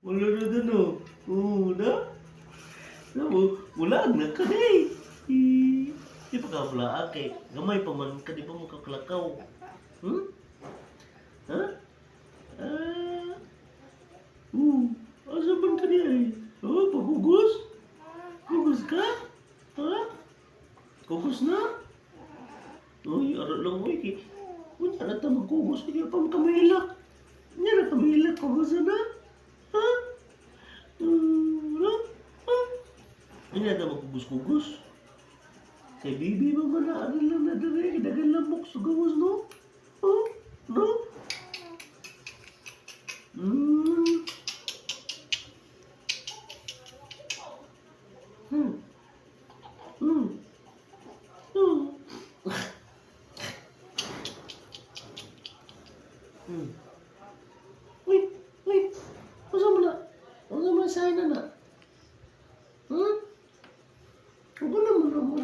Wala na dun, oh. Oo na. Wala na ka na eh. Di pa ka wala kay. Gamay pa man ka, di pa mo kaklakaw. Hmm? Ha? Ah. Asa man ka niya eh? Oh, pagugos? Gugos ka? Ha? Gugos na? Uy, aral lang mo eh. Unya na ta magkugos. Hindi pa makamahilak. Unya na kamahilak. Gugos na? Ha? Ano? Ha? Unya na magkugos-kugos. Kay bibi mo man na ano lang na dali. Dagan lamok sa gawas, no? Ha? No? Hmm. Hmm. Hmm. Hmm. Hmm. Wait, wait. Masa mo na? Masa mo na sa'yo na na? Hmm? Huwag ka naman na mo.